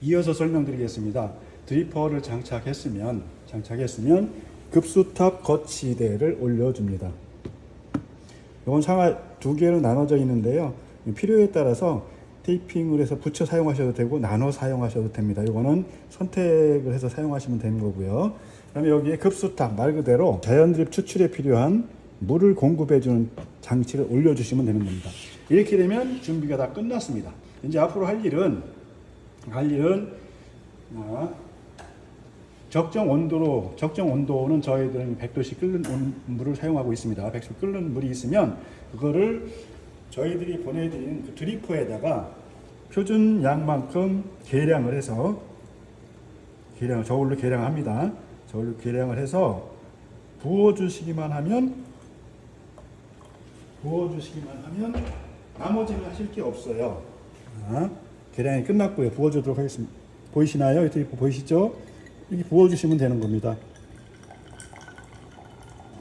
이어서 설명드리겠습니다. 드리퍼를 장착했으면 급수탑 거치대를 올려줍니다. 이건 상하 두 개로 나눠져 있는데요. 필요에 따라서 테이핑을 해서 붙여 사용하셔도 되고 나눠 사용하셔도 됩니다. 이거는 선택을 해서 사용하시면 되는 거고요. 그다음에 여기에 급수탑, 말 그대로 자연드립 추출에 필요한 물을 공급해주는 장치를 올려주시면 되는 겁니다. 이렇게 되면 준비가 다 끝났습니다. 이제 앞으로 할 일은 적정 온도는 저희들은 100도씩 끓는 물을 사용하고 있습니다. 100도씩 끓는 물이 있으면 그거를 저희들이 보내드린 그 드리퍼에다가 표준 양만큼 계량을 해서 저울로 계량합니다. 저울로 계량을 해서 부어주시기만 하면 나머지는 하실 게 없어요. 계량이 끝났고요. 부어주도록 하겠습니다. 보이시나요? 이 드리퍼 보이시죠? 이렇게 부어주시면 되는 겁니다.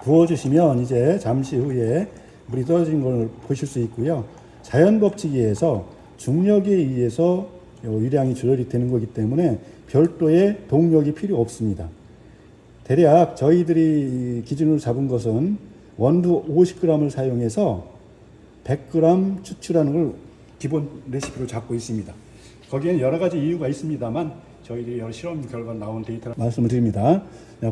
부어주시면 이제 잠시 후에 물이 떨어진 걸 보실 수 있고요. 자연 법칙에 의해서 중력에 의해서 유량이 조절이 되는 거기 때문에 별도의 동력이 필요 없습니다. 대략 저희들이 기준으로 잡은 것은 원두 50g을 사용해서 100g 추출하는 걸 기본 레시피로 잡고 있습니다. 거기에는 여러 가지 이유가 있습니다만 저희들이 여러 실험 결과 나온 데이터를 말씀을 드립니다.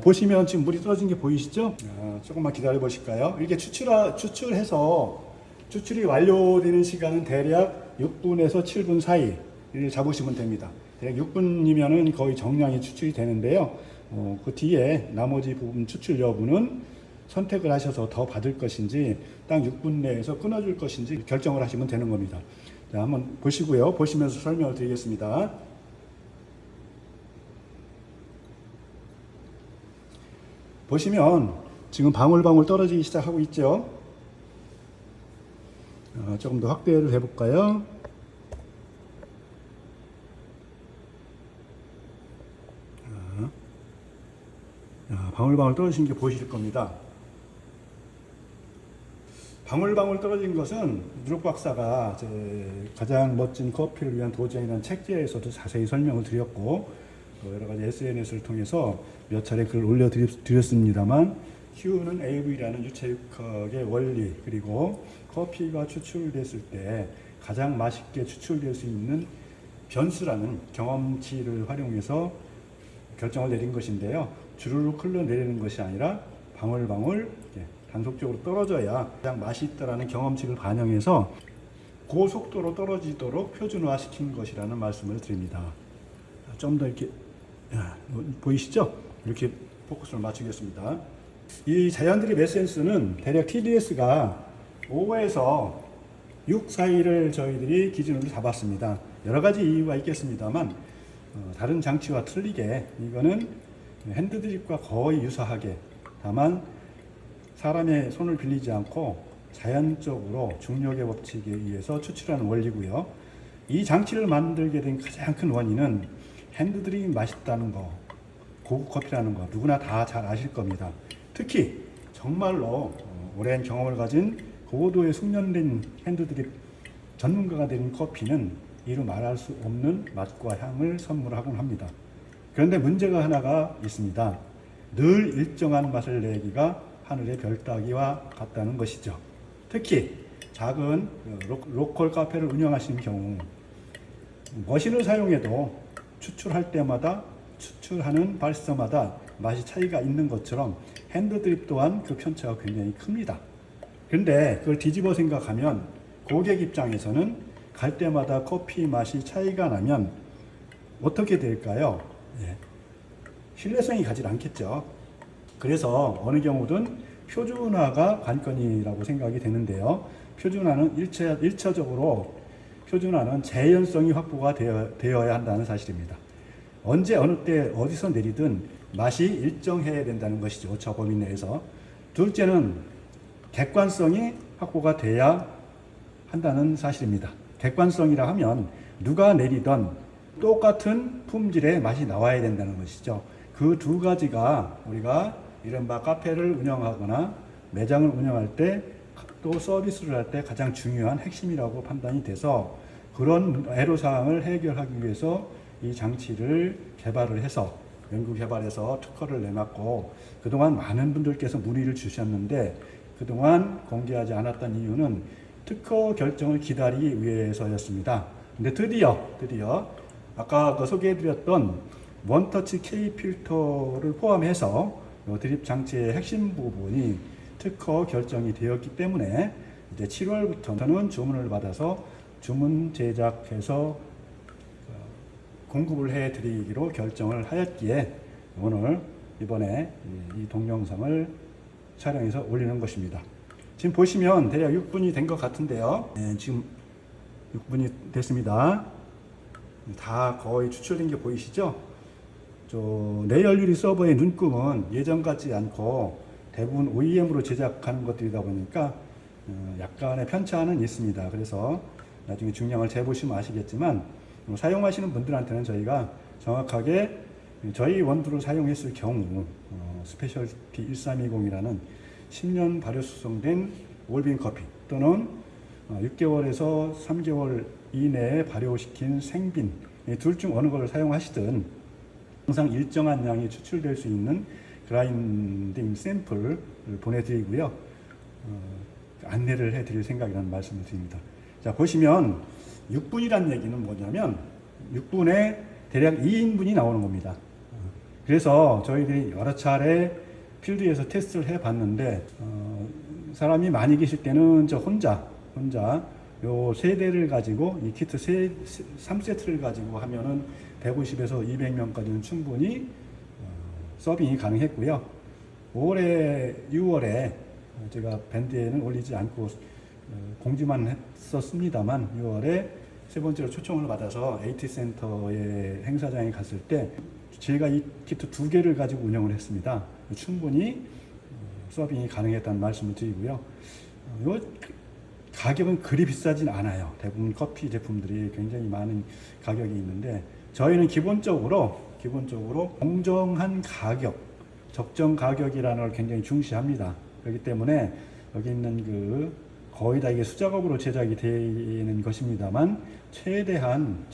보시면 지금 물이 떨어진 게 보이시죠? 조금만 기다려 보실까요? 이렇게 추출해서 추출이 완료되는 시간은 대략 6분에서 7분 사이를 잡으시면 됩니다. 대략 6분이면은 거의 정량이 추출이 되는데요. 그 뒤에 나머지 부분 추출 여부는 선택을 하셔서 더 받을 것인지 딱 6분 내에서 끊어줄 것인지 결정을 하시면 되는 겁니다. 자, 한번 보시고요. 보시면서 설명을 드리겠습니다. 보시면 지금 방울방울 떨어지기 시작하고 있죠. 조금 더 확대를 해볼까요? 방울방울 떨어지는 게 보이실 겁니다. 방울방울 떨어진 것은 누룩 박사가 가장 멋진 커피를 위한 도전이라는 책제에서도 자세히 설명을 드렸고 여러 가지 SNS를 통해서 몇 차례 글을 올려드렸습니다만 Q는 AV라는 유체육학의 원리 그리고 커피가 추출됐을 때 가장 맛있게 추출될 수 있는 변수라는 경험치를 활용해서 결정을 내린 것인데요. 주르륵 흘러내리는 것이 아니라 방울방울 단속적으로 떨어져야 가장 맛있다라는 경험치를 반영해서 고속도로 떨어지도록 표준화시킨 것이라는 말씀을 드립니다. 좀 더 이렇게 보이시죠? 이렇게 포커스를 맞추겠습니다. 이 자연드립 에센스는 대략 TDS가 5에서 6 사이를 저희들이 기준으로 잡았습니다. 여러 가지 이유가 있겠습니다만 다른 장치와 틀리게 이거는 핸드드립과 거의 유사하게 다만 사람의 손을 빌리지 않고 자연적으로 중력의 법칙에 의해서 추출하는 원리고요. 이 장치를 만들게 된 가장 큰 원인은 핸드드립이 맛있다는 거, 고급 커피라는 거 누구나 다 잘 아실 겁니다. 특히 정말로 오랜 경험을 가진 고도의 숙련된 핸드드립 전문가가 된 커피는 이루 말할 수 없는 맛과 향을 선물하곤 합니다. 그런데 문제가 하나가 있습니다. 늘 일정한 맛을 내기가 하늘의 별 따기와 같다는 것이죠. 특히 작은 로컬 카페를 운영하시는 경우 머신을 사용해도 추출할 때마다 추출하는 바리스타마다 맛이 차이가 있는 것처럼 핸드드립 또한 그 편차가 굉장히 큽니다. 그런데 그걸 뒤집어 생각하면 고객 입장에서는 갈 때마다 커피 맛이 차이가 나면 어떻게 될까요? 신뢰성이 가지 않겠죠. 그래서 어느 경우든 표준화가 관건이라고 생각이 되는데요. 표준화는 1차적으로 표준화는 재현성이 확보가 되어야 한다는 사실입니다. 언제 어느 때 어디서 내리든 맛이 일정해야 된다는 것이죠. 오차 범위 내에서. 둘째는 객관성이 확보가 돼야 한다는 사실입니다. 객관성이라 하면 누가 내리던 똑같은 품질의 맛이 나와야 된다는 것이죠. 그 두 가지가 우리가 이른바 카페를 운영하거나 매장을 운영할 때 또 서비스를 할 때 가장 중요한 핵심이라고 판단이 돼서 그런 애로사항을 해결하기 위해서 이 장치를 개발을 해서 연구 개발해서 특허를 내놨고, 그동안 많은 분들께서 문의를 주셨는데 그동안 공개하지 않았던 이유는 특허 결정을 기다리기 위해서였습니다. 근데 드디어 아까 소개해드렸던 원터치 K 필터를 포함해서 드립 장치의 핵심 부분이 특허 결정이 되었기 때문에 이제 7월부터는 주문을 받아서 주문 제작해서 공급을 해드리기로 결정을 하였기에 오늘 이번에 이 동영상을 촬영해서 올리는 것입니다. 지금 보시면 대략 6분이 된 것 같은데요. 지금 6분이 됐습니다. 다 거의 추출된 게 보이시죠? 내연유리 서버의 눈금은 예전 같지 않고 대부분 OEM으로 제작하는 것들이다 보니까 약간의 편차는 있습니다. 그래서 나중에 중량을 재보시면 아시겠지만 사용하시는 분들한테는 저희가 정확하게 저희 원두를 사용했을 경우 스페셜티 1320이라는 10년 발효 수성된 올빈 커피 또는 6개월에서 3개월 이내에 발효시킨 생빈, 둘 중 어느 걸 사용하시든 항상 일정한 양이 추출될 수 있는 그라인딩 샘플을 보내드리고요. 안내를 해드릴 생각이라는 말씀을 드립니다. 자, 보시면 6분이란 얘기는 뭐냐면 6분에 대략 2인분이 나오는 겁니다. 그래서 저희들이 여러 차례 필드에서 테스트를 해봤는데 사람이 많이 계실 때는 저 혼자 요 3대를 가지고 이 키트 3세트를 가지고 하면은 150에서 200명까지는 충분히 서빙이 가능했고요. 올해 6월에 제가 밴드에는 올리지 않고 공지만 했었습니다만 6월에 세 번째로 초청을 받아서 AT센터의 행사장에 갔을 때 제가 이 키트 2개를 가지고 운영을 했습니다. 충분히 서빙이 가능했다는 말씀을 드리고요. 이 가격은 그리 비싸진 않아요. 대부분 커피 제품들이 굉장히 많은 가격이 있는데 저희는 기본적으로 공정한 가격, 적정 가격이라는 걸 굉장히 중시합니다. 그렇기 때문에 여기 있는 거의 다 이게 수작업으로 제작이 되는 것입니다만 최대한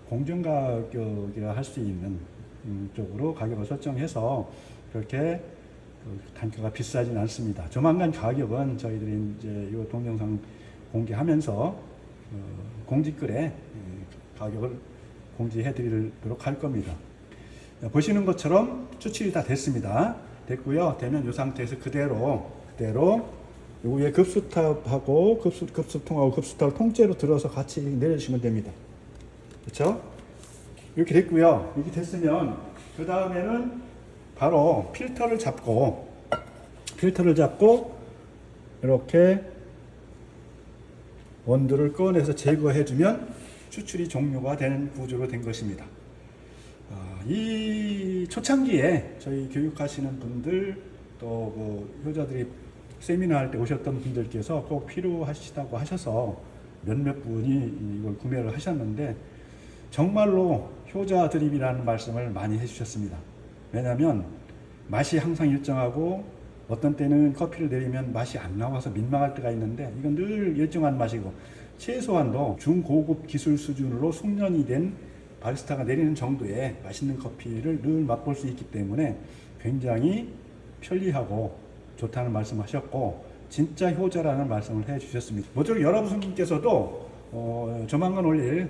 공정 가격이라 할 수 있는 쪽으로 가격을 설정해서 그렇게 단가가 비싸진 않습니다. 조만간 가격은 저희들이 이제 이 동영상 공개하면서 공지글에 가격을 공지해 드리도록 할 겁니다. 보시는 것처럼 추출이 다 됐고요. 되면 이 상태에서 그대로 요 위에 급수탑하고 급수통하고 급수탑을 통째로 들어서 같이 내려주시면 됩니다. 그렇죠? 이렇게 됐고요. 이렇게 됐으면 그 다음에는 바로 필터를 잡고 이렇게 원두를 꺼내서 제거해주면 추출이 종료가 되는 구조로 된 것입니다. 이 초창기에 저희 교육하시는 분들 또 효자들이 세미나 할 때 오셨던 분들께서 꼭 필요하시다고 하셔서 몇몇 분이 이걸 구매를 하셨는데 정말로 효자 드립이라는 말씀을 많이 해주셨습니다. 왜냐하면 맛이 항상 일정하고 어떤 때는 커피를 내리면 맛이 안 나와서 민망할 때가 있는데 이건 늘 일정한 맛이고 최소한도 중고급 기술 수준으로 숙련이 된 바리스타가 내리는 정도의 맛있는 커피를 늘 맛볼 수 있기 때문에 굉장히 편리하고 좋다는 말씀하셨고 진짜 효자라는 말씀을 해주셨습니다. 모쪼록 여러분께서도 조만간 올릴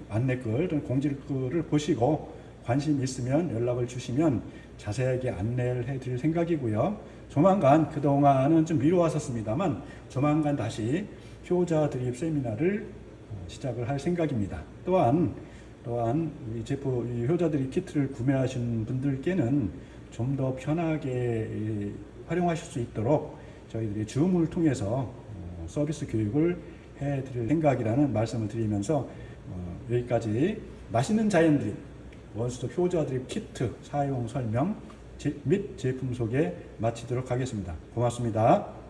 안내글 또는 공지글을 보시고 관심 있으면 연락을 주시면 자세하게 안내를 해드릴 생각이고요. 조만간 그동안은 좀 미뤄왔었습니다만 조만간 다시 효자 드립 세미나를 시작을 할 생각입니다. 또한 이 제품 이 효자 드립 키트를 구매하신 분들께는 좀 더 편하게 활용하실 수 있도록 저희들이 줌을 통해서 서비스 교육을 해드릴 생각이라는 말씀을 드리면서 여기까지 맛있는 자연 드립 원스톱 효자 드립 키트 사용 설명 및 제품 소개 마치도록 하겠습니다. 고맙습니다.